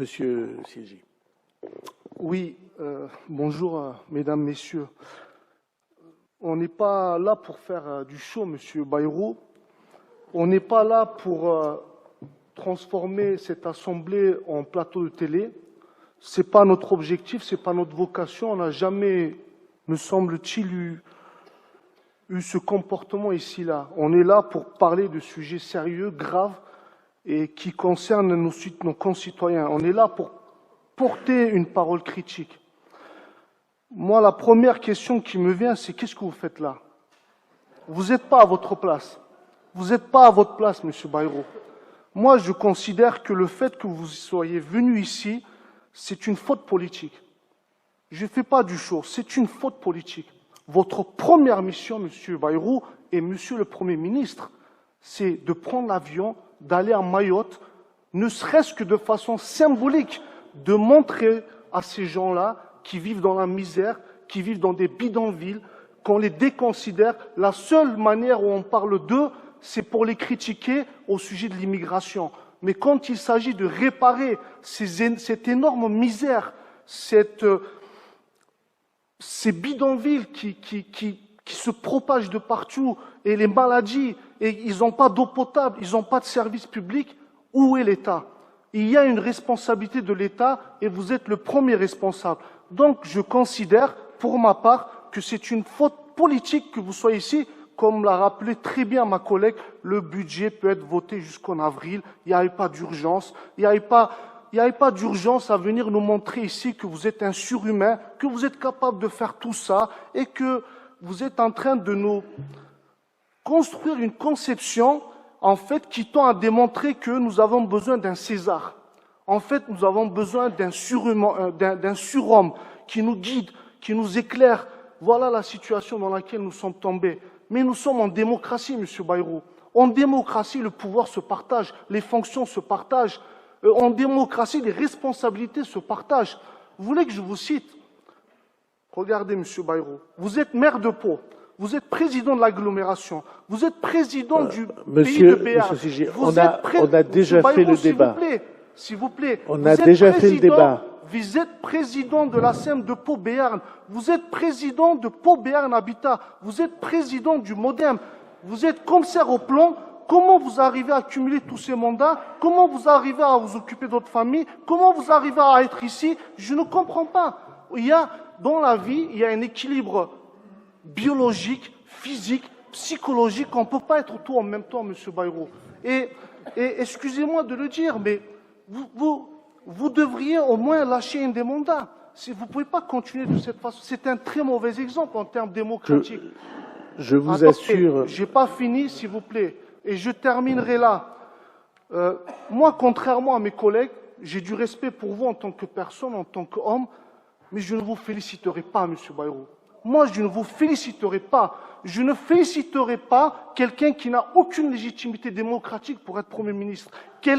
Monsieur Siégi. Oui, bonjour mesdames, messieurs. On n'est pas là pour faire du show, monsieur Bayrou. On n'est pas là pour transformer cette assemblée en plateau de télé. C'est pas notre objectif, c'est pas notre vocation. On n'a jamais, me semble-t-il, eu ce comportement ici-là. On est là pour parler de sujets sérieux, graves et qui concernent nos concitoyens. On est là pour porter une parole critique. Moi, la première question qui me vient, c'est qu'est-ce que vous faites là? Vous n'êtes pas à votre place. Vous n'êtes pas à votre place, monsieur Bayrou. Moi, je considère que le fait que vous soyez venu ici, c'est une faute politique. Je ne fais pas du show, c'est une faute politique. Votre première mission, monsieur Bayrou et monsieur le Premier ministre, c'est de prendre l'avion, d'aller à Mayotte, ne serait-ce que de façon symbolique, de montrer à ces gens-là qui vivent dans la misère, qui vivent dans des bidonvilles, qu'on les déconsidère. La seule manière où on parle d'eux, c'est pour les critiquer au sujet de l'immigration. Mais quand il s'agit de réparer cette énorme misère, ces bidonvilles qui se propagent de partout, et les maladies, et ils n'ont pas d'eau potable, ils n'ont pas de service public, où est l'État? Il y a une responsabilité de l'État et vous êtes le premier responsable. Donc je considère, pour ma part, que c'est une faute politique que vous soyez ici. Comme l'a rappelé très bien ma collègue, le budget peut être voté jusqu'en avril. Il n'y avait pas d'urgence. Il n'y avait pas d'urgence à venir nous montrer ici que vous êtes un surhumain, que vous êtes capable de faire tout ça et que vous êtes en train de nous construire une conception en fait, qui tend à démontrer que nous avons besoin d'un César. En fait, nous avons besoin d'un surhomme qui nous guide, qui nous éclaire. Voilà la situation dans laquelle nous sommes tombés. Mais nous sommes en démocratie, monsieur Bayrou. En démocratie, le pouvoir se partage, les fonctions se partagent. En démocratie, les responsabilités se partagent. Vous voulez que je vous cite? Regardez, monsieur Bayrou. Vous êtes maire de Pau. Vous êtes président de l'agglomération. Vous êtes président du pays de Béarn. Monsieur Siégi, on a déjà fait le débat. S'il vous plaît. On a déjà fait le débat. Vous êtes président de la SEM de Pau-Béarn. Vous êtes président de Pau-Béarn Habitat. Vous êtes président du MODEM. Vous êtes commissaire au plan. Comment vous arrivez à cumuler tous ces mandats? Comment vous arrivez à vous occuper de votre famille? Comment vous arrivez à être ici? Je ne comprends pas. Dans la vie, il y a un équilibre biologique, physique, psychologique. On ne peut pas être tout en même temps, monsieur Bayrou. Et excusez-moi de le dire, mais vous devriez au moins lâcher un des mandats. Vous ne pouvez pas continuer de cette façon. C'est un très mauvais exemple en termes démocratiques. Je vous assure... Je n'ai pas fini, s'il vous plaît. Et je terminerai là. Moi, contrairement à mes collègues, j'ai du respect pour vous en tant que personne, en tant qu'homme, mais je ne vous féliciterai pas, monsieur Bayrou. Moi, je ne vous féliciterai pas. Je ne féliciterai pas quelqu'un qui n'a aucune légitimité démocratique pour être Premier ministre. Je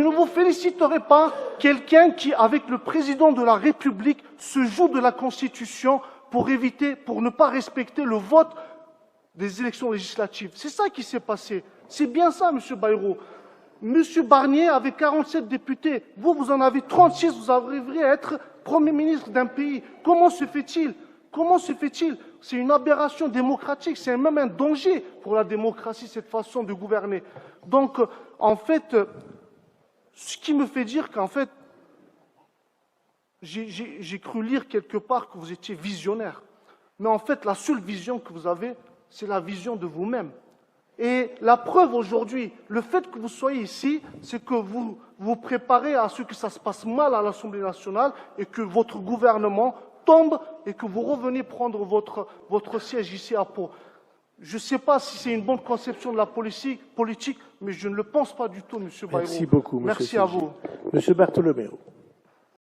ne vous féliciterai pas quelqu'un qui, avec le président de la République, se joue de la Constitution pour ne pas respecter le vote des élections législatives. C'est ça qui s'est passé. C'est bien ça, monsieur Bayrou. Monsieur Barnier avait 47 députés. Vous en avez 36. Vous arriverez à être Premier ministre d'un pays. Comment se fait-il? Comment se fait-il? C'est une aberration démocratique, c'est même un danger pour la démocratie, cette façon de gouverner. Donc, en fait, ce qui me fait dire qu'en fait, j'ai cru lire quelque part que vous étiez visionnaire. Mais en fait, la seule vision que vous avez, c'est la vision de vous-même. Et la preuve aujourd'hui, le fait que vous soyez ici, c'est que vous vous préparez à ce que ça se passe mal à l'Assemblée nationale et que votre gouvernement tombe et que vous revenez prendre votre siège ici à Pau. Je ne sais pas si c'est une bonne conception de la politique, mais je ne le pense pas du tout, monsieur Bayrou. Merci beaucoup, monsieur Merci à vous. Monsieur Bartolomeo.